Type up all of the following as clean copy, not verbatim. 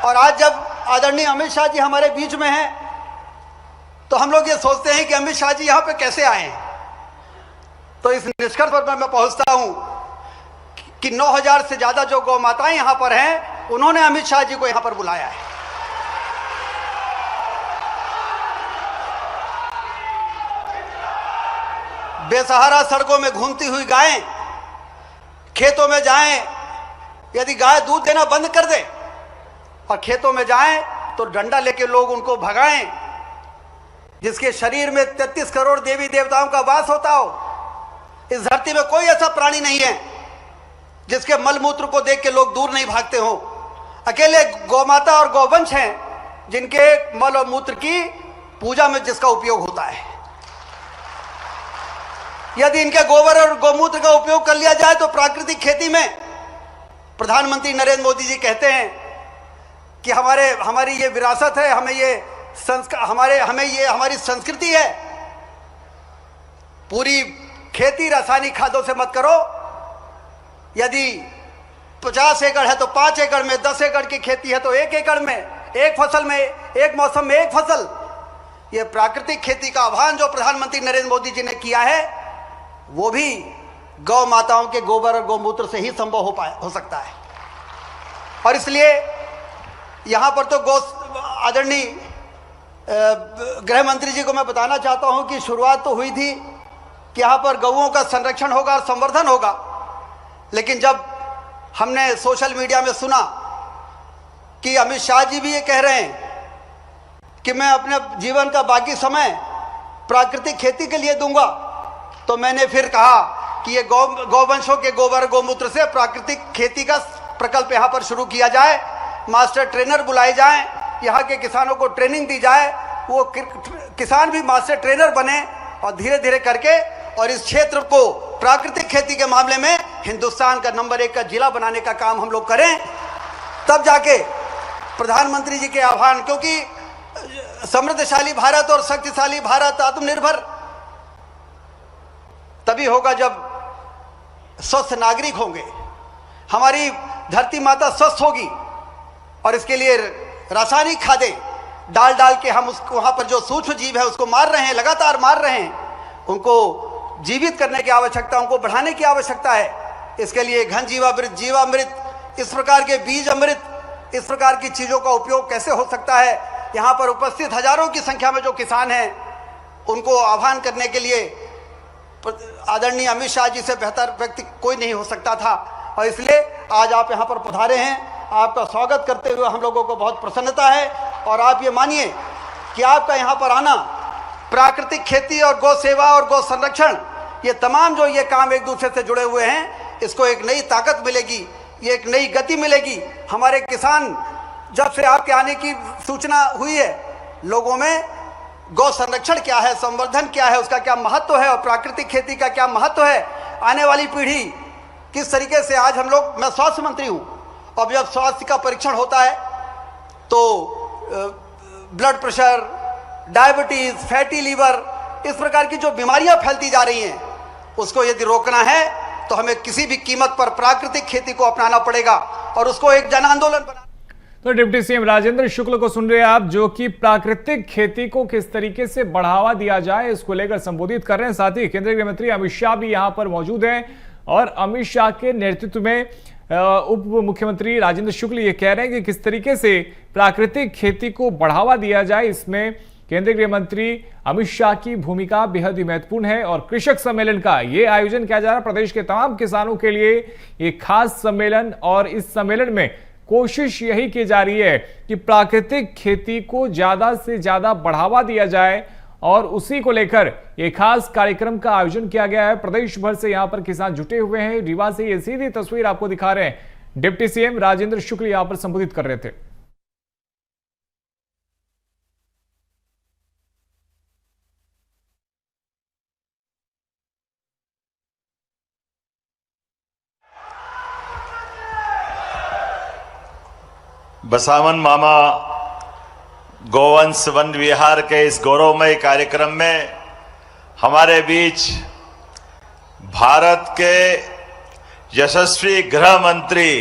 और आज जब आदरणीय अमित शाह जी हमारे बीच में हैं तो हम लोग ये सोचते हैं कि अमित शाह जी यहाँ पे कैसे आए। तो इस निष्कर्ष पर मैं पहुंचता हूं कि 9000 से ज्यादा जो गौ माताएं यहाँ पर हैं, उन्होंने अमित शाह जी को यहाँ पर बुलाया है। बेसहारा सड़कों में घूमती हुई गायें खेतों में जाएं, यदि गाय दूध देना बंद कर दे और खेतों में जाएं तो डंडा लेके लोग उनको भगाएं, जिसके शरीर में 33 करोड़ देवी देवताओं का वास होता हो। इस धरती में कोई ऐसा प्राणी नहीं है जिसके मलमूत्र को देख के लोग दूर नहीं भागते हो। अकेले गौमाता और गौवंश हैं जिनके मल और मूत्र की पूजा में जिसका उपयोग होता है। यदि इनके गोबर और गौमूत्र का उपयोग कर लिया जाए तो प्राकृतिक खेती में प्रधानमंत्री नरेंद्र मोदी जी कहते हैं कि हमारी ये विरासत है, हमारी संस्कृति है। पूरी खेती रासायनिक खादों से मत करो। यदि 50 एकड़ है तो 5 एकड़ में, 10 एकड़ की खेती है तो 1 एकड़ में, एक फसल में, एक मौसम में एक फसल। ये प्राकृतिक खेती का आह्वान जो प्रधानमंत्री नरेंद्र मोदी जी ने किया है, वो भी गौ माताओं के गोबर और गौमूत्र से ही संभव हो सकता है। और इसलिए यहाँ पर तो आदरणीय गृह मंत्री जी को मैं बताना चाहता हूँ कि शुरुआत तो हुई थी कि यहाँ पर गौओं का संरक्षण होगा और संवर्धन होगा, लेकिन जब हमने सोशल मीडिया में सुना कि अमित शाह जी भी ये कह रहे हैं कि मैं अपने जीवन का बाकी समय प्राकृतिक खेती के लिए दूंगा, तो मैंने फिर कहा कि ये गौवंशों के गोबर गौमूत्र से प्राकृतिक खेती का प्रकल्प यहाँ पर शुरू किया जाए। मास्टर ट्रेनर बुलाए जाएं, यहाँ के किसानों को ट्रेनिंग दी जाए, वो किसान भी मास्टर ट्रेनर बने और धीरे धीरे करके और इस क्षेत्र को प्राकृतिक खेती के मामले में हिंदुस्तान का नंबर 1 का जिला बनाने का काम हम लोग करें। तब जाके प्रधानमंत्री जी के आह्वान, क्योंकि समृद्धशाली भारत और शक्तिशाली भारत, आत्मनिर्भर तभी होगा जब स्वस्थ नागरिक होंगे, हमारी धरती माता स्वस्थ होगी। और इसके लिए रासायनिक खादें डाल के हम उसको, वहाँ पर जो सूक्ष्म जीव है उसको मार रहे हैं, लगातार मार रहे हैं। उनको जीवित करने की आवश्यकता, उनको बढ़ाने की आवश्यकता है। इसके लिए घन जीवामृत, जीवामृत, इस प्रकार के बीज अमृत, इस प्रकार की चीज़ों का उपयोग कैसे हो सकता है। यहाँ पर उपस्थित हजारों की संख्या में जो किसान हैं, उनको आह्वान करने के लिए आदरणीय अमित शाह जी से बेहतर व्यक्ति कोई नहीं हो सकता था। और इसलिए आज आप यहाँ पर पधारे हैं, आपका स्वागत करते हुए हम लोगों को बहुत प्रसन्नता है। और आप ये मानिए कि आपका यहाँ पर आना, प्राकृतिक खेती और गौ सेवा और गौ संरक्षण, ये तमाम जो ये काम एक दूसरे से जुड़े हुए हैं, इसको एक नई ताकत मिलेगी, ये एक नई गति मिलेगी। हमारे किसान, जब से आपके आने की सूचना हुई है, लोगों में गौ संरक्षण क्या है, संवर्धन क्या है, उसका क्या महत्व है और प्राकृतिक खेती का क्या महत्व है, आने वाली पीढ़ी किस तरीके से। आज हम लोग, मैं स्वास्थ्य मंत्री हूँ, अब जब स्वास्थ्य का परीक्षण होता है तो blood pressure, diabetes, fatty liver, इस प्रकार की जो बीमारियां फैलती जा रही हैं, उसको यदि रोकना है तो हमें किसी भी कीमत पर प्राकृतिक खेती को अपनाना पड़ेगा और उसको एक जन आंदोलन बना। तो डिप्टी सीएम राजेंद्र शुक्ल को सुन रहे हैं आप, जो कि प्राकृतिक खेती को किस तरीके से बढ़ावा दिया जाए इसको लेकर संबोधित कर रहे हैं। साथ ही केंद्रीय गृह मंत्री अमित शाह भी यहां पर मौजूद हैं और अमित शाह के नेतृत्व में उप मुख्यमंत्री राजेंद्र शुक्ल ये कह रहे हैं कि किस तरीके से प्राकृतिक खेती को बढ़ावा दिया जाए, इसमें केंद्रीय गृह मंत्री अमित शाह की भूमिका बेहद ही महत्वपूर्ण है। और कृषक सम्मेलन का ये आयोजन किया जा रहा है प्रदेश के तमाम किसानों के लिए, एक खास सम्मेलन। और इस सम्मेलन में कोशिश यही की जा रही है कि प्राकृतिक खेती को ज्यादा से ज्यादा बढ़ावा दिया जाए और उसी को लेकर एक खास कार्यक्रम का आयोजन किया गया है। प्रदेश भर से यहां पर किसान जुटे हुए हैं। रीवा से ये सीधी तस्वीर आपको दिखा रहे हैं, डिप्टी सीएम राजेंद्र शुक्ल यहां पर संबोधित कर रहे थे। बसावन मामा गोवंश वन विहार के इस गौरवमय कार्यक्रम में हमारे बीच भारत के यशस्वी गृह मंत्री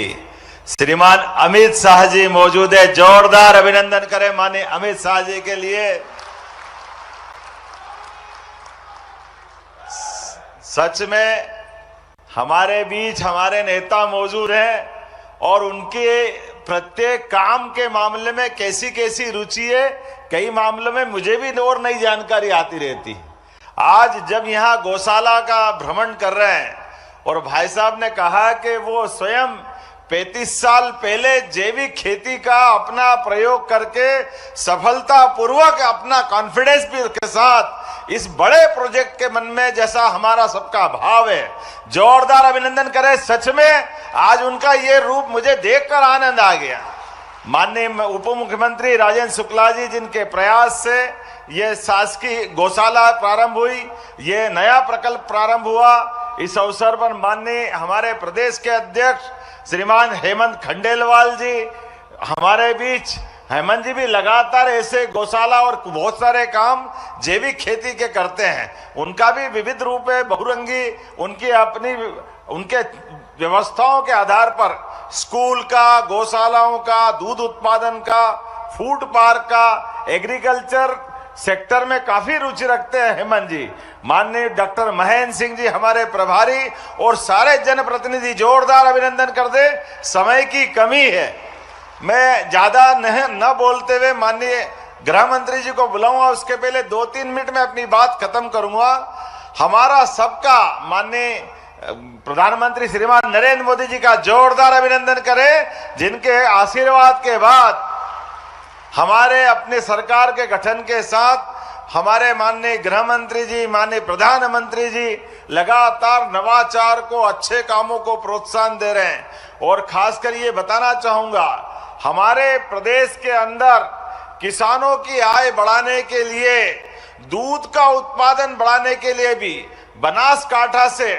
श्रीमान अमित शाह जी मौजूद है। जोरदार अभिनंदन करें माननीय अमित शाह जी के लिए। सच में हमारे बीच हमारे नेता मौजूद हैं और उनके प्रत्येक काम के मामले में कैसी कैसी रुचि है, कई मामलों में मुझे भी और नई जानकारी आती रहती। आज जब यहाँ गौशाला का भ्रमण कर रहे हैं और भाई साहब ने कहा कि वो स्वयं 35 साल पहले जैविक खेती का अपना प्रयोग करके सफलतापूर्वक अपना कॉन्फिडेंस भी के साथ इस बड़े प्रोजेक्ट के मन में जैसा हमारा सबका भाव है, जोरदार अभिनंदन करें। सच में आज उनका ये रूप मुझे देखकर आनंद आ गया। माननीय उप मुख्यमंत्री राजेंद्र शुक्ला जी जिनके प्रयास से ये शासकीय गौशाला प्रारंभ हुई, ये नया प्रकल्प प्रारंभ हुआ। इस अवसर पर माननीय हमारे प्रदेश के अध्यक्ष श्रीमान हेमंत खंडेलवाल जी हमारे बीच, हेमंत जी भी लगातार ऐसे गौशाला और बहुत सारे काम जैविक खेती के करते हैं। उनका भी विविध रूप है, बहुरंगी, उनकी अपनी उनके व्यवस्थाओं के आधार पर स्कूल का, गौशालाओं का, दूध उत्पादन का, फूड पार्क का, एग्रीकल्चर सेक्टर में काफी रुचि रखते हैं हेमंत जी। माननीय डॉक्टर महेंद्र सिंह जी हमारे प्रभारी और सारे जनप्रतिनिधि, जोरदार अभिनंदन कर दे। समय की कमी है, मैं ज्यादा न बोलते हुए माननीय गृह मंत्री जी को बुलाऊंगा। उसके पहले 2-3 मिनट में अपनी बात खत्म करूंगा। हमारा सबका माननीय प्रधानमंत्री श्रीमान नरेंद्र मोदी जी का जोरदार अभिनंदन करें, जिनके आशीर्वाद के बाद हमारे अपने सरकार के गठन के साथ हमारे माननीय गृह मंत्री जी, माननीय प्रधानमंत्री जी लगातार नवाचार को, अच्छे कामों को प्रोत्साहन दे रहे हैं। और खासकर ये बताना चाहूंगा, हमारे प्रदेश के अंदर किसानों की आय बढ़ाने के लिए, दूध का उत्पादन बढ़ाने के लिए भी बनासकांठा से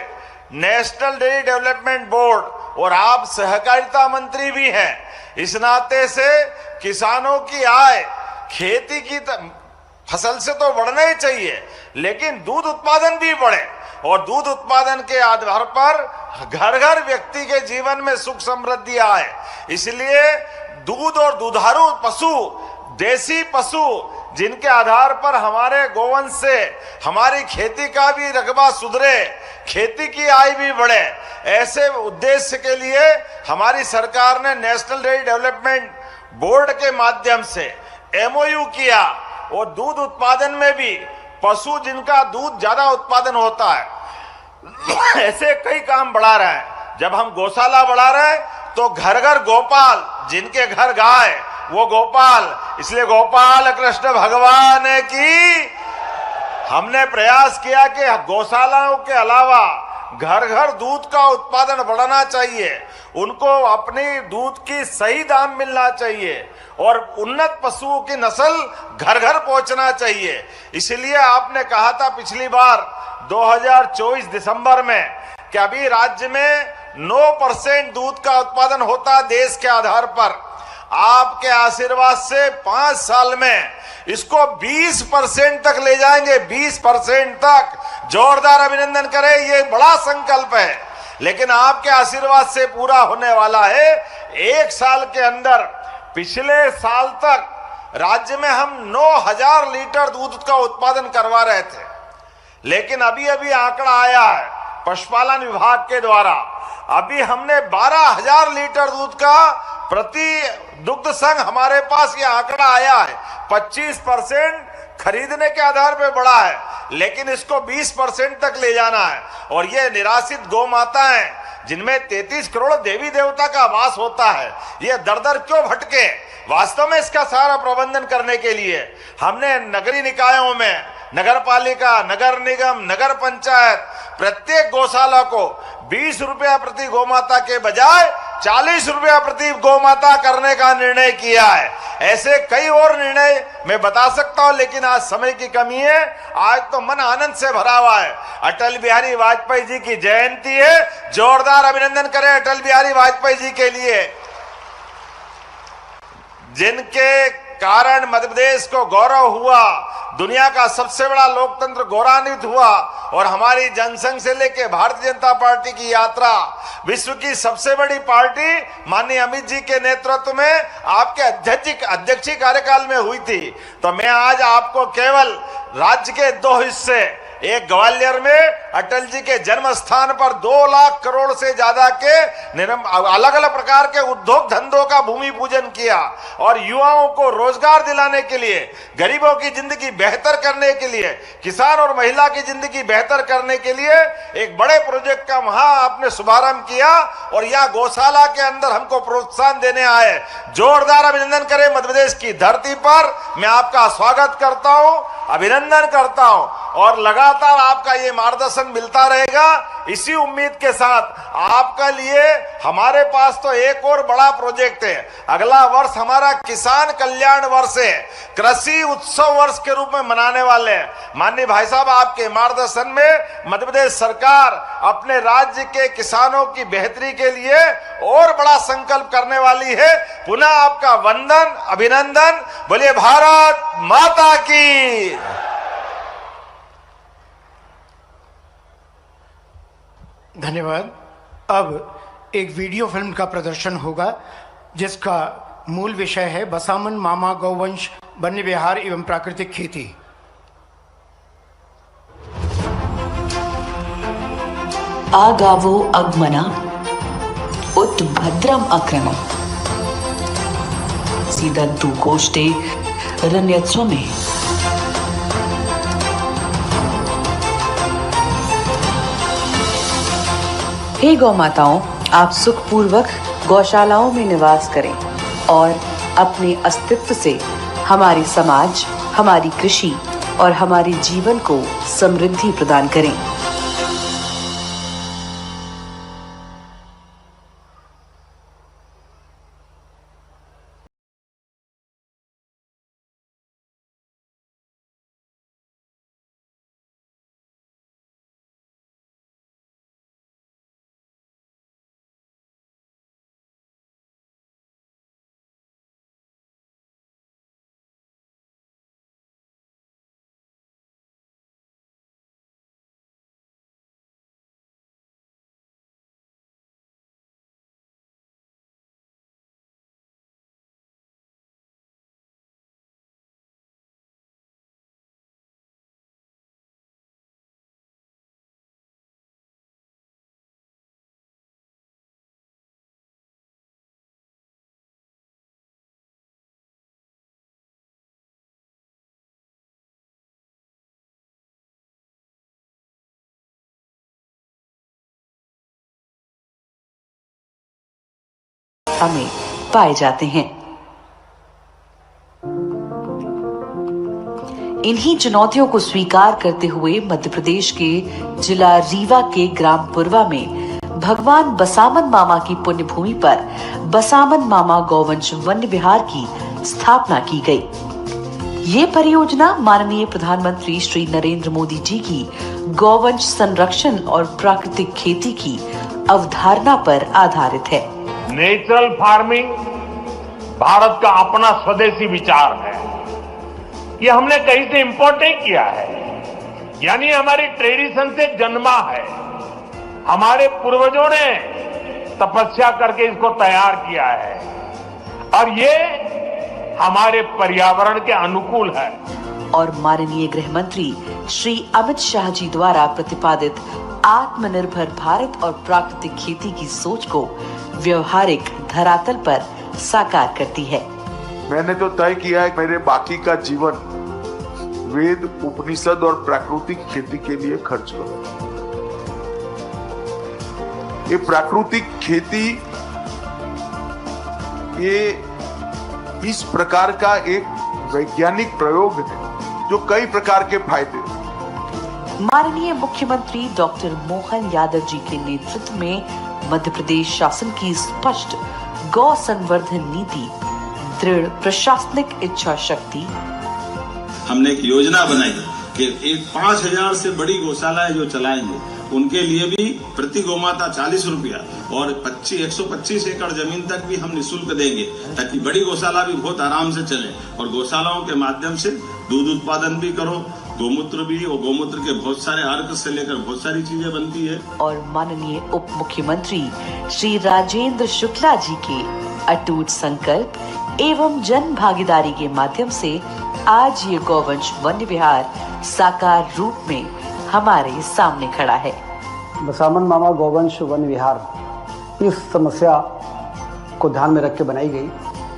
नेशनल डेयरी डेवलपमेंट बोर्ड, और आप सहकारिता मंत्री भी हैं, इस नाते से किसानों की आय खेती की फसल से तो बढ़ना ही चाहिए, लेकिन दूध उत्पादन भी बढ़े और दूध उत्पादन के आधार पर घर घर व्यक्ति के जीवन में सुख समृद्धि आए। इसलिए दूध और दुधारू पशु, देसी पशु, जिनके आधार पर हमारे गोवंश से हमारी खेती का भी रकबा सुधरे, खेती की आय भी बढ़े, ऐसे उद्देश्य के लिए हमारी सरकार ने नेशनल डेयरी डेवलपमेंट बोर्ड के माध्यम से एमओयू किया और दूध उत्पादन में भी पशु जिनका दूध ज्यादा उत्पादन होता है ऐसे कई काम बढ़ा रहे हैं। जब हम गौशाला बढ़ा रहे हैं तो घर घर गोपाल, जिनके घर गाय वो गोपाल, इसलिए गोपाल कृष्ण भगवान की हमने प्रयास किया कि गौशालाओं के अलावा घर घर दूध का उत्पादन बढ़ाना चाहिए, उनको अपनी दूध की सही दाम मिलना चाहिए और उन्नत पशुओं की नस्ल घर घर पहुंचना चाहिए। इसलिए आपने कहा था पिछली बार 2024 दिसंबर में कि अभी राज्य में 9% दूध का उत्पादन होता देश के आधार पर, आपके आशीर्वाद से 5 साल में इसको 20% तक ले जाएंगे, 20% तक। जोरदार अभिनंदन करें, ये बड़ा संकल्प है, लेकिन आपके आशीर्वाद से पूरा होने वाला है। 1 साल के अंदर, पिछले साल तक राज्य में हम 9000 लीटर दूध का उत्पादन करवा रहे थे, लेकिन अभी अभी आंकड़ा आया है पशुपालन विभाग के द्वारा, अभी हमने 12000 लीटर दूध का प्रति दुग्ध संघ हमारे पास ये आंकड़ा आया है। 25% खरीदने के आधार पे बढ़ा है, लेकिन इसको 20% तक ले जाना है। और ये निराश्रित गौ माता है जिनमें 33 करोड़ देवी देवता का वास होता है, ये दर दर क्यों भटके? वास्तव में इसका सारा प्रबंधन करने के लिए हमने नगरीय निकायों में, नगर पालिका, नगर निगम, नगर पंचायत, प्रत्येक गौशाला को 20 रुपया प्रति गौमाता के बजाय 40 रुपया प्रति गौमाता करने का निर्णय किया है। ऐसे कई और निर्णय मैं बता सकता हूं, लेकिन आज समय की कमी है। आज तो मन आनंद से भरा हुआ है। अटल बिहारी वाजपेयी जी की जयंती है, जोरदार अभिनंदन करें अटल बिहारी वाजपेयी जी के लिए, जिनके कारण मध्य प्रदेश को गौरव हुआ, दुनिया का सबसे बड़ा लोकतंत्र गौरवान्वित हुआ। और हमारी जनसंघ से लेके भारतीय जनता पार्टी की यात्रा विश्व की सबसे बड़ी पार्टी माननीय अमित जी के नेतृत्व में आपके अध्यक्षीय कार्यकाल में हुई थी। तो मैं आज आपको केवल राज्य के 2 हिस्से, एक ग्वालियर में अटल जी के जन्म स्थान पर 2 लाख करोड़ से ज्यादा के अलग अलग प्रकार के उद्योग धंधों का भूमि पूजन किया और युवाओं को रोजगार दिलाने के लिए, गरीबों की जिंदगी बेहतर करने के लिए, किसान और महिला की जिंदगी बेहतर करने के लिए एक बड़े प्रोजेक्ट का वहां आपने शुभारंभ किया और यहाँ गौशाला के अंदर हमको प्रोत्साहन देने आए। जोरदार अभिनंदन करें मध्य प्रदेश की धरती पर। मैं आपका स्वागत करता हूं, अभिनंदन करता हूं और लगातार आपका ये मार्गदर्शन मिलता रहेगा। इसी उम्मीद के साथ आपका लिए हमारे पास तो एक और बड़ा प्रोजेक्ट है। अगला वर्ष हमारा किसान कल्याण वर्ष है, कृषि उत्सव वर्ष के रूप में मनाने वाले हैं। माननीय भाई साहब, आपके मार्गदर्शन में मध्य प्रदेश सरकार अपने राज्य के किसानों की बेहतरी के लिए और बड़ा संकल्प करने वाली है। पुनः आपका वंदन, अभिनंदन। बोलिए भारत माता की। धन्यवाद। अब एक वीडियो फिल्म का प्रदर्शन होगा जिसका मूल विषय है बसामन मामा गौवंश, वन्य विहार एवं प्राकृतिक खेती। आगावो अगमना उत भद्रम अक्रम सीदंतु कोष्टे रण्यत्व में। हे गौ माताओं, आप सुखपूर्वक गौशालाओं में निवास करें और अपने अस्तित्व से हमारे समाज, हमारी कृषि और हमारे जीवन को समृद्धि प्रदान करें। में पाए जाते हैं। इन्हीं चुनौतियों को स्वीकार करते हुए मध्य प्रदेश के जिला रीवा के ग्राम पुरवा में भगवान बसामन मामा की पुण्य भूमि पर बसामन मामा गौवंश वन्य विहार की स्थापना की गई। ये परियोजना माननीय प्रधानमंत्री श्री नरेंद्र मोदी जी की गौवंश संरक्षण और प्राकृतिक खेती की अवधारणा पर आधारित है। नेचुरल फार्मिंग भारत का अपना स्वदेशी विचार है। ये हमने कहीं से इंपोर्ट नहीं किया है, यानी हमारी ट्रेडिशन से जन्मा है। हमारे पूर्वजों ने तपस्या करके इसको तैयार किया है और ये हमारे पर्यावरण के अनुकूल है। और माननीय गृह मंत्री श्री अमित शाह जी द्वारा प्रतिपादित आत्मनिर्भर भारत और प्राकृतिक खेती की सोच को व्यवहारिक धरातल पर साकार करती है। मैंने तो तय किया है मेरे बाकी का जीवन वेद, उपनिषद और प्राकृतिक खेती के लिए खर्च करूं। ये प्राकृतिक खेती ये इस प्रकार का एक वैज्ञानिक प्रयोग है जो कई प्रकार के फायदे। माननीय मुख्यमंत्री डॉक्टर मोहन यादव जी के नेतृत्व में मध्य प्रदेश शासन की स्पष्ट गौ संवर्धन नीति, दृढ़ प्रशासनिक इच्छा शक्ति। हमने एक योजना बनाई कि एक 5000 से बड़ी गौशालाएं जो चलाएंगे उनके लिए भी प्रति गौमाता 40 रुपया और 125 एकड़ जमीन तक भी हम निःशुल्क देंगे, ताकि बड़ी गौशाला भी बहुत आराम से चले और गौशालाओं के माध्यम से दूध उत्पादन भी करो गोमूत्र भी, और गोमूत्र के बहुत सारे अर्क से लेकर बहुत सारी चीजें बनती है। और माननीय उप मुख्यमंत्री श्री राजेंद्र शुक्ला जी के अटूट संकल्प एवं जन भागीदारी के माध्यम से आज ये गौवंश वन्य विहार साकार रूप में हमारे सामने खड़ा है। बसामन मामा गौवंश वन विहार इस समस्या को ध्यान में रख के बनाई गई।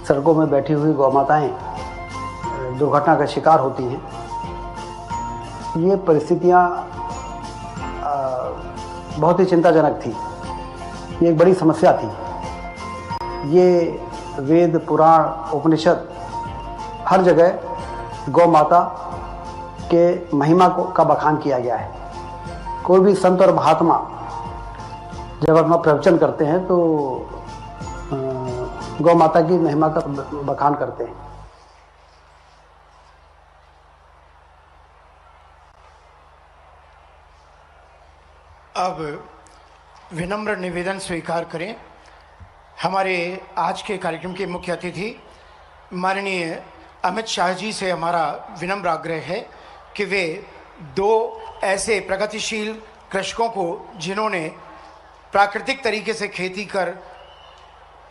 सड़कों में बैठी हुई गौ माताएं दुर्घटना का शिकार होती हैं। ये परिस्थितियां बहुत ही चिंताजनक थी। ये एक बड़ी समस्या थी। ये वेद, पुराण, उपनिषद हर जगह गौ माता के महिमा का बखान किया गया है। कोई भी संत और महात्मा जब अपना प्रवचन करते हैं तो गौ माता की महिमा का बखान करते हैं। अब विनम्र निवेदन स्वीकार करें। हमारे आज के कार्यक्रम के मुख्य अतिथि माननीय अमित शाह जी से हमारा विनम्र आग्रह है कि वे दो ऐसे प्रगतिशील कृषकों को, जिन्होंने प्राकृतिक तरीके से खेती कर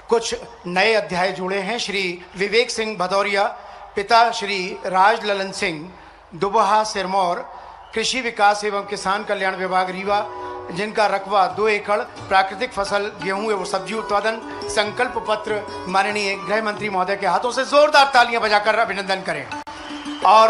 कुछ नए अध्याय जुड़े हैं, श्री विवेक सिंह भदौरिया, पिता श्री राज ललन सिंह, दुबहा सिरमौर, कृषि विकास एवं किसान कल्याण विभाग रीवा, जिनका रकबा 2 एकड़, प्राकृतिक फसल गेहूं एवं सब्जी उत्पादन, संकल्प पत्र माननीय गृह मंत्री महोदय के हाथों से जोरदार तालियां बजाकर अभिनंदन करें। और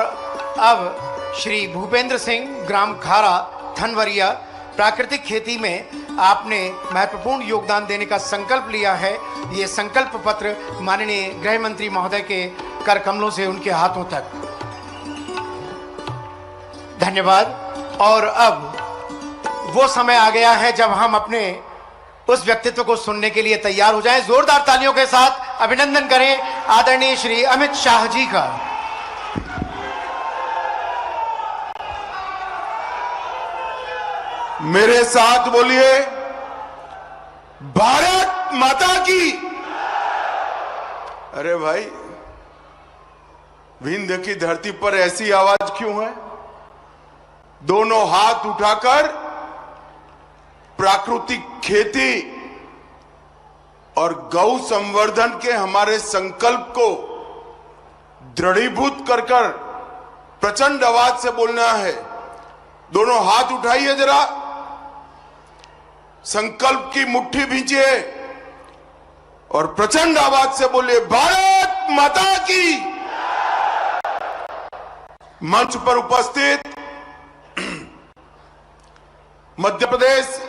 अब श्री भूपेंद्र सिंह, ग्राम खारा, थनवरिया, प्राकृतिक खेती में आपने महत्वपूर्ण योगदान देने का संकल्प लिया है। ये संकल्प पत्र माननीय गृह मंत्री महोदय के कर कमलों से उनके हाथों तक। धन्यवाद। और अब वो समय आ गया है जब हम अपने उस व्यक्तित्व को सुनने के लिए तैयार हो जाएं। जोरदार तालियों के साथ अभिनंदन करें आदरणीय श्री अमित शाह जी का। मेरे साथ बोलिए, भारत माता की। अरे भाई, विंध्य की धरती पर ऐसी आवाज क्यों है? दोनों हाथ उठाकर प्राकृतिक खेती और गौ संवर्धन के हमारे संकल्प को दृढ़ीभूत कर प्रचंड आवाज से बोलना है। दोनों हाथ उठाइए जरा, संकल्प की मुट्ठी भींचिए और प्रचंड आवाज से बोलिए, भारत माता की। मंच पर उपस्थित मध्य प्रदेश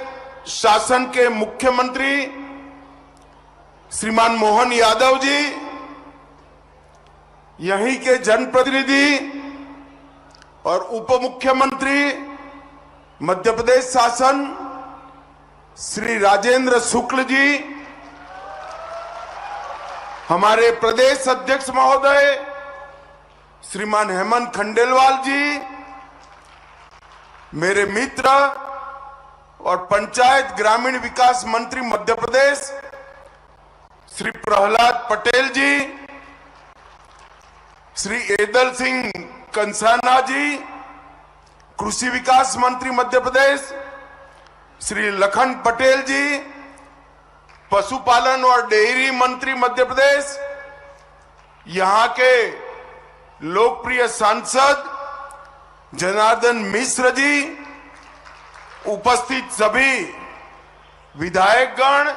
शासन के मुख्यमंत्री श्रीमान मोहन यादव जी, यहीं के जनप्रतिनिधि और उप मुख्यमंत्री मध्य प्रदेश शासन श्री राजेंद्र शुक्ल जी, हमारे प्रदेश अध्यक्ष महोदय श्रीमान हेमंत खंडेलवाल जी, मेरे मित्र और पंचायत ग्रामीण विकास मंत्री मध्य प्रदेश श्री प्रहलाद पटेल जी, श्री एदल सिंह कंसाना जी, कृषि विकास मंत्री मध्य प्रदेश श्री लखन पटेल जी, पशुपालन और डेयरी मंत्री मध्य प्रदेश, यहां के लोकप्रिय सांसद जनार्दन मिश्र जी, उपस्थित सभी विधायकगण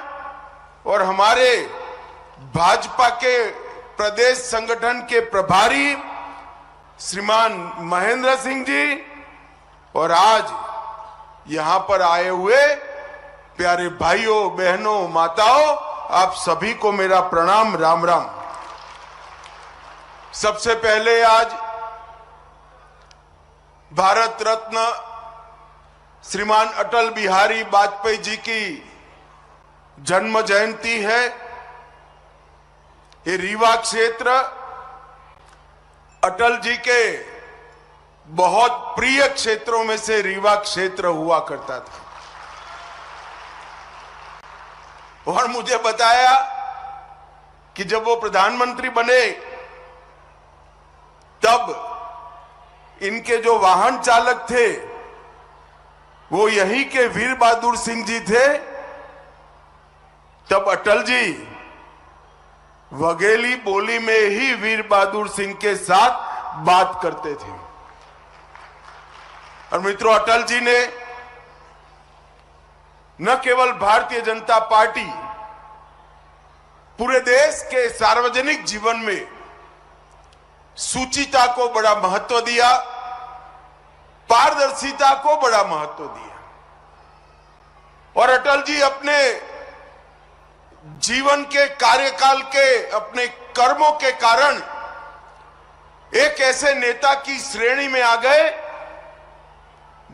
और हमारे भाजपा के प्रदेश संगठन के प्रभारी श्रीमान महेंद्र सिंह जी, और आज यहां पर आए हुए प्यारे भाइयों, बहनों, माताओं, आप सभी को मेरा प्रणाम, राम राम। सबसे पहले आज भारत रत्न श्रीमान अटल बिहारी वाजपेयी जी की जन्म जयंती है। ये रीवा क्षेत्र अटल जी के बहुत प्रिय क्षेत्रों में से रीवा क्षेत्र हुआ करता था। और मुझे बताया कि जब वो प्रधानमंत्री बने तब इनके जो वाहन चालक थे वो यही के वीर बहादुर सिंह जी थे, तब अटल जी वघेली बोली में ही वीर बहादुर सिंह के साथ बात करते थे। और मित्रों, अटल जी ने न केवल भारतीय जनता पार्टी, पूरे देश के सार्वजनिक जीवन में शुचिता को बड़ा महत्व दिया, पारदर्शिता को बड़ा महत्व दिया। और अटल जी अपने जीवन के कार्यकाल के अपने कर्मों के कारण एक ऐसे नेता की श्रेणी में आ गए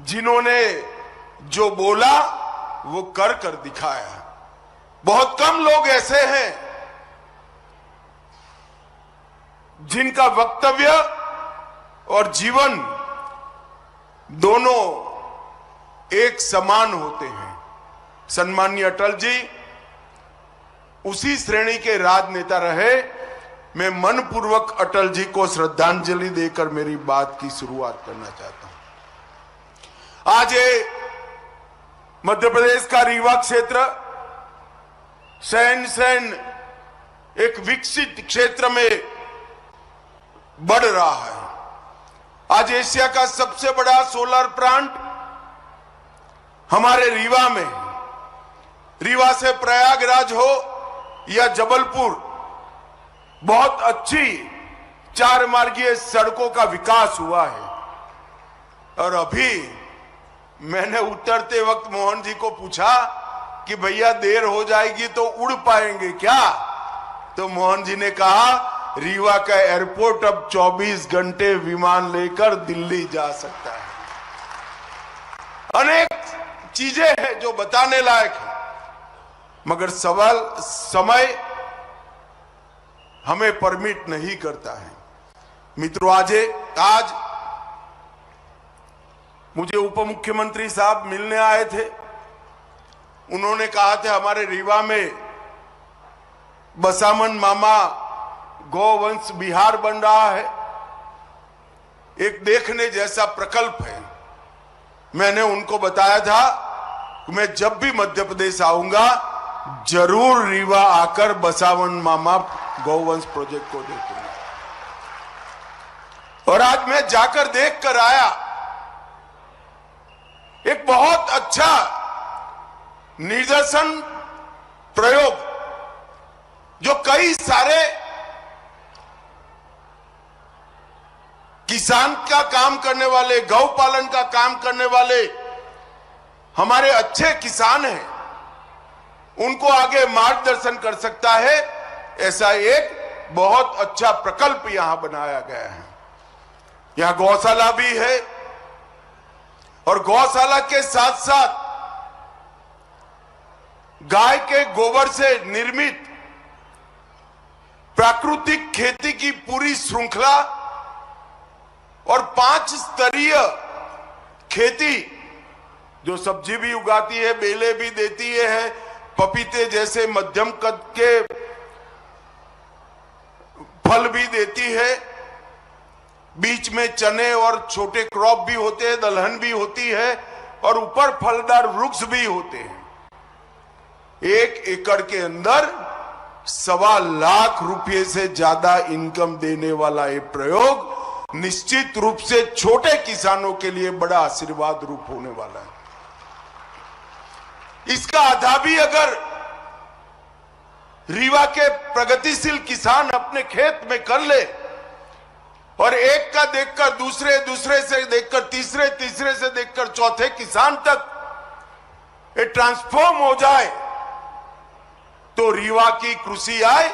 जिन्होंने जो बोला वो कर दिखाया। बहुत कम लोग ऐसे हैं जिनका वक्तव्य और जीवन दोनों एक समान होते हैं। सम्माननीय अटल जी उसी श्रेणी के राजनेता रहे। मैं मनपूर्वक अटल जी को श्रद्धांजलि देकर मेरी बात की शुरुआत करना चाहता हूं। आज ये मध्य प्रदेश का रीवा क्षेत्र सहन एक विकसित क्षेत्र में बढ़ रहा है। आज एशिया का सबसे बड़ा सोलर प्लांट हमारे रीवा में, रीवा से प्रयागराज हो या जबलपुर, बहुत अच्छी 4 मार्गीय सड़कों का विकास हुआ है। और अभी मैंने उतरते वक्त मोहन जी को पूछा कि भैया देर हो जाएगी तो उड़ पाएंगे क्या? तो मोहन जी ने कहा रीवा का एयरपोर्ट अब 24 घंटे विमान लेकर दिल्ली जा सकता है। अनेक चीजें हैं जो बताने लायक है, मगर समय हमें परमिट नहीं करता है। मित्रों, आज मुझे उप मुख्यमंत्री साहब मिलने आए थे। उन्होंने कहा था हमारे रीवा में बसामन मामा गौवंश बिहार बन रहा है, एक देखने जैसा प्रकल्प है। मैंने उनको बताया था कि मैं जब भी मध्य प्रदेश आऊंगा जरूर रीवा आकर बसावन मामा गौवंश प्रोजेक्ट को देखूंगा। और आज मैं जाकर देख कर आया, एक बहुत अच्छा निदर्शन प्रयोग जो कई सारे किसान का काम करने वाले, गौ पालन का काम करने वाले हमारे अच्छे किसान हैं, उनको आगे मार्गदर्शन कर सकता है। ऐसा एक बहुत अच्छा प्रकल्प यहां बनाया गया है। यहां गौशाला भी है और गौशाला के साथ साथ गाय के गोबर से निर्मित प्राकृतिक खेती की पूरी श्रृंखला और 5 स्तरीय खेती, जो सब्जी भी उगाती है, बेले भी देती है, पपीते जैसे मध्यम कद के फल भी देती है, बीच में चने और छोटे क्रॉप भी होते हैं, दलहन भी होती है और ऊपर फलदार वृक्ष भी होते हैं। 1 एकड़ के अंदर 1.25 लाख रुपए से ज्यादा इनकम देने वाला ये प्रयोग निश्चित रूप से छोटे किसानों के लिए बड़ा आशीर्वाद रूप होने वाला है। इसका आधा भी अगर रीवा के प्रगतिशील किसान अपने खेत में कर ले और एक का देखकर दूसरे, दूसरे से देखकर तीसरे, तीसरे से देखकर चौथे किसान तक ये ट्रांसफॉर्म हो जाए, तो रीवा की कृषि आय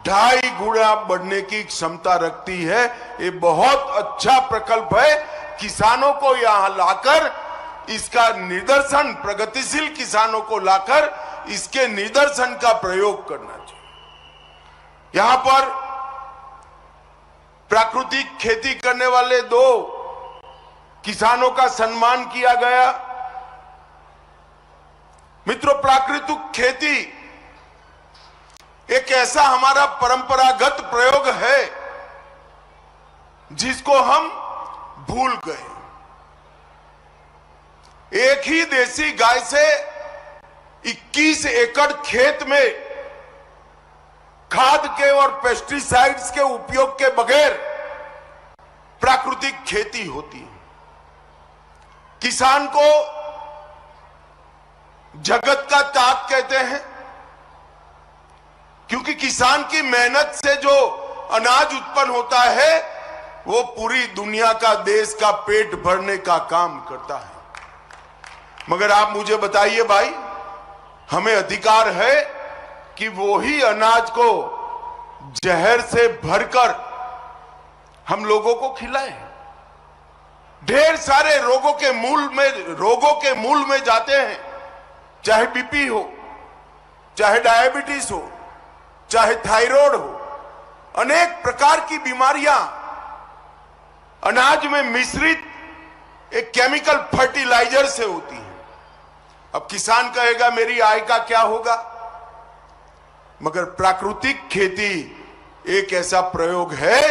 2.5 गुना बढ़ने की क्षमता रखती है। ये बहुत अच्छा प्रकल्प है। किसानों को यहां लाकर इसका निदर्शन, प्रगतिशील किसानों को लाकर इसके निदर्शन का प्रयोग करना चाहिए। यहां पर प्राकृतिक खेती करने वाले 2 किसानों का सम्मान किया गया। मित्रों, प्राकृतिक खेती एक ऐसा हमारा परंपरागत प्रयोग है जिसको हम भूल गए। एक ही देसी गाय से 21 एकड़ खेत में खाद के और पेस्टिसाइड्स के उपयोग के बगैर प्राकृतिक खेती होती है। किसान को जगत का ताक कहते हैं, क्योंकि किसान की मेहनत से जो अनाज उत्पन्न होता है वो पूरी दुनिया का, देश का पेट भरने का काम करता है। मगर आप मुझे बताइए भाई, हमें अधिकार है कि वो ही अनाज को जहर से भरकर हम लोगों को खिलाएं। ढेर सारे रोगों के मूल में जाते हैं, चाहे बीपी हो, चाहे डायबिटीज हो, चाहे थायराइड हो, अनेक प्रकार की बीमारियां अनाज में मिश्रित एक केमिकल फर्टिलाइजर से होती हैं। अब किसान कहेगा मेरी आय का क्या होगा, मगर प्राकृतिक खेती एक ऐसा प्रयोग है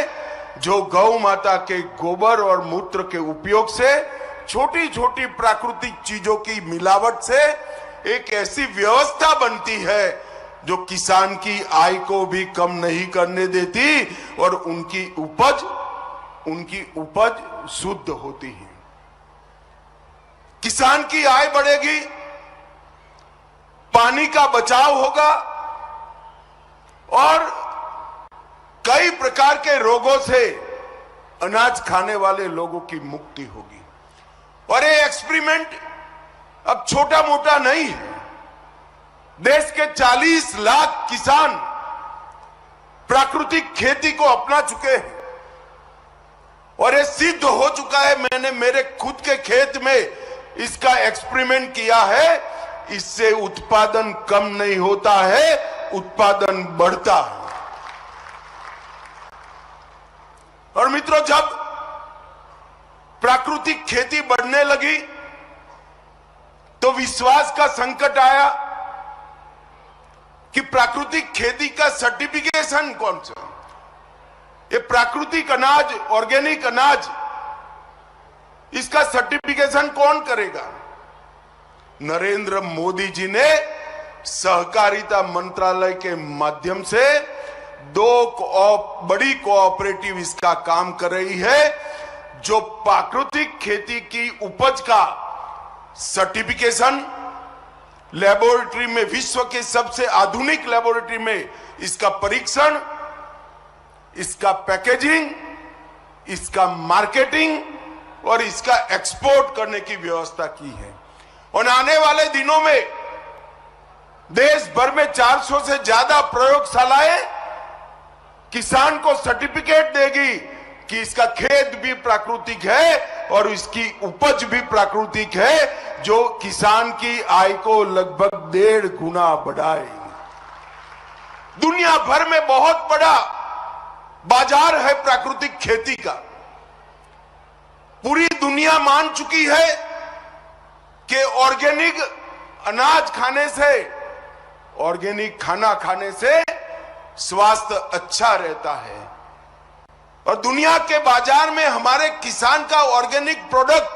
जो गौ माता के गोबर और मूत्र के उपयोग से, छोटी छोटी प्राकृतिक चीजों की मिलावट से एक ऐसी व्यवस्था बनती है जो किसान की आय को भी कम नहीं करने देती और उनकी उपज शुद्ध होती है। किसान की आय बढ़ेगी, पानी का बचाव होगा और कई प्रकार के रोगों से अनाज खाने वाले लोगों की मुक्ति होगी। और ये एक्सपेरिमेंट अब छोटा मोटा नहीं है। देश के 40 लाख किसान प्राकृतिक खेती को अपना चुके हैं और ये सिद्ध हो चुका है। मैंने मेरे खुद के खेत में इसका एक्सपेरिमेंट किया है। इससे उत्पादन कम नहीं होता है, उत्पादन बढ़ता है। और मित्रों, जब प्राकृतिक खेती बढ़ने लगी तो विश्वास का संकट आया कि प्राकृतिक खेती का सर्टिफिकेशन कौन सा, ये प्राकृतिक अनाज, ऑर्गेनिक अनाज, इसका सर्टिफिकेशन कौन करेगा। नरेंद्र मोदी जी ने सहकारिता मंत्रालय के माध्यम से 2 बड़ी कोऑपरेटिव इसका काम कर रही है, जो प्राकृतिक खेती की उपज का सर्टिफिकेशन लेबोरेटरी में, विश्व के सबसे आधुनिक लेबोरेटरी में इसका परीक्षण, इसका पैकेजिंग, इसका मार्केटिंग और इसका एक्सपोर्ट करने की व्यवस्था की है। और आने वाले दिनों में देश भर में 400 से ज्यादा प्रयोगशालाएं किसान को सर्टिफिकेट देगी कि इसका खेत भी प्राकृतिक है और इसकी उपज भी प्राकृतिक है, जो किसान की आय को लगभग 1.5 गुना बढ़ाएगी। दुनिया भर में बहुत बड़ा बाजार है प्राकृतिक खेती का। पूरी दुनिया मान चुकी है कि ऑर्गेनिक अनाज खाने से, ऑर्गेनिक खाना खाने से स्वास्थ्य अच्छा रहता है। और दुनिया के बाजार में हमारे किसान का ऑर्गेनिक प्रोडक्ट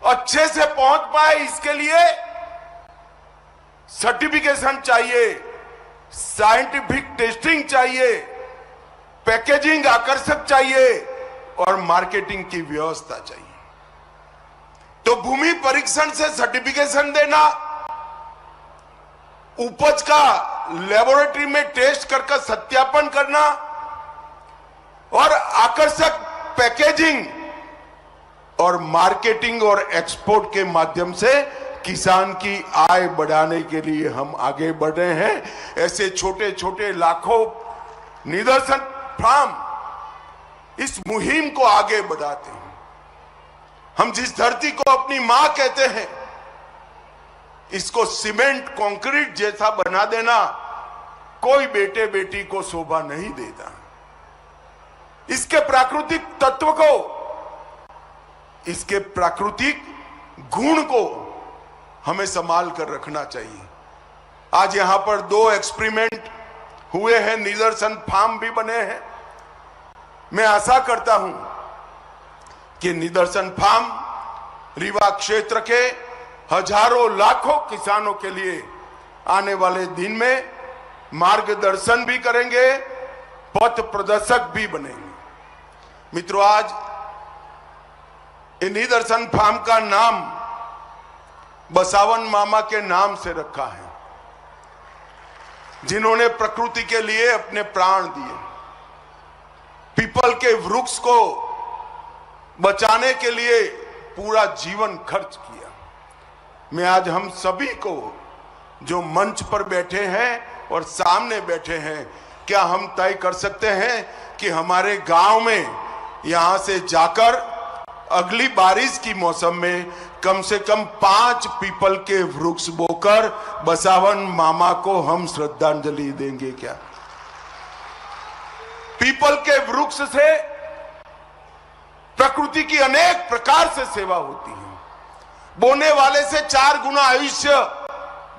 अच्छे से पहुंच पाए, इसके लिए सर्टिफिकेशन चाहिए, साइंटिफिक टेस्टिंग चाहिए, पैकेजिंग आकर्षक चाहिए और मार्केटिंग की व्यवस्था चाहिए। तो भूमि परीक्षण से सर्टिफिकेशन देना, उपज का लेबोरेटरी में टेस्ट करके सत्यापन करना और आकर्षक पैकेजिंग और मार्केटिंग और एक्सपोर्ट के माध्यम से किसान की आय बढ़ाने के लिए हम आगे बढ़ रहे हैं। ऐसे छोटे छोटे लाखों निदर्शन फार्म इस मुहिम को आगे बढ़ाते हैं। हम जिस धरती को अपनी मां कहते हैं, इसको सीमेंट कंक्रीट जैसा बना देना कोई बेटे बेटी को शोभा नहीं देता। इसके प्राकृतिक तत्व को, इसके प्राकृतिक गुण को हमें संभाल कर रखना चाहिए। आज यहां पर 2 एक्सपेरिमेंट हुए हैं, निदर्शन फार्म भी बने हैं। मैं आशा करता हूं कि निदर्शन फार्म रीवा क्षेत्र के हजारों लाखों किसानों के लिए आने वाले दिन में मार्गदर्शन भी करेंगे, पथ प्रदर्शक भी बनेंगे। मित्रों, आज निदर्शन फार्म का नाम बसावन मामा के नाम से रखा है, जिन्होंने प्रकृति के लिए अपने प्राण दिए, पीपल के वृक्ष को बचाने के लिए पूरा जीवन खर्च किया। मैं आज हम सभी को जो मंच पर बैठे हैं और सामने बैठे हैं, क्या हम तय कर सकते हैं कि हमारे गांव में यहां से जाकर अगली बारिश की मौसम में कम से कम 5 पीपल के वृक्ष बोकर बसावन मामा को हम श्रद्धांजलि देंगे? क्या पीपल के वृक्ष से प्रकृति की अनेक प्रकार से सेवा होती है। बोने वाले से 4 गुना आयुष्य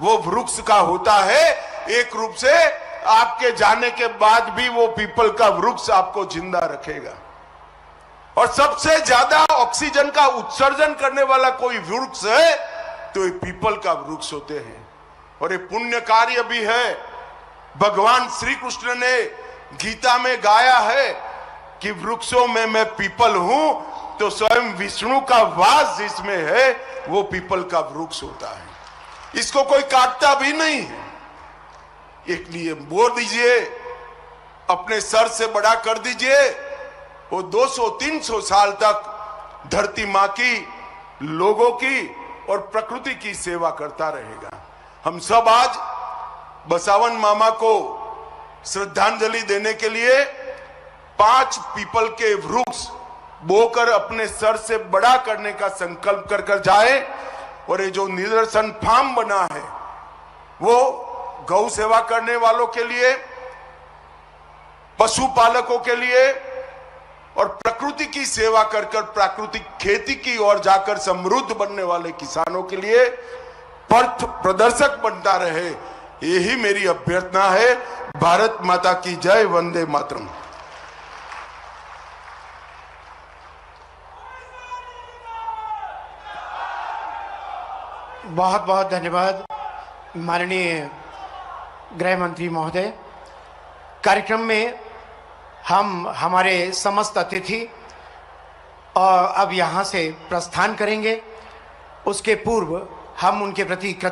वो वृक्ष का होता है। एक रूप से आपके जाने के बाद भी वो पीपल का वृक्ष आपको जिंदा रखेगा। और सबसे ज्यादा ऑक्सीजन का उत्सर्जन करने वाला कोई वृक्ष है तो ये पीपल का वृक्ष होते हैं। और ये पुण्य कार्य भी है। भगवान श्री कृष्ण ने गीता में गाया है कि वृक्षों में मैं पीपल हूं, तो स्वयं विष्णु का वास जिसमें है वो पीपल का वृक्ष होता है। इसको कोई काटता भी नहीं है। एक लिए बोल दीजिए, अपने सर से बड़ा कर दीजिए, वो 200-300 साल तक धरती मां की, लोगों की और प्रकृति की सेवा करता रहेगा। हम सब आज बसावन मामा को श्रद्धांजलि देने के लिए 5 पीपल के वृक्ष बोकर अपने सर से बड़ा करने का संकल्प कर जाए। और ये जो निदर्शन फार्म बना है वो गौ सेवा करने वालों के लिए, पशुपालकों के लिए और प्रकृति की सेवा कर प्राकृतिक खेती की ओर जाकर समृद्ध बनने वाले किसानों के लिए पथ प्रदर्शक बनता रहे, यही मेरी अभ्यर्थना है। भारत माता की जय, वंदे मातरम। बहुत बहुत धन्यवाद माननीय गृह मंत्री महोदय। कार्यक्रम में हम हमारे समस्त अतिथि अब यहाँ से प्रस्थान करेंगे। उसके पूर्व हम उनके प्रति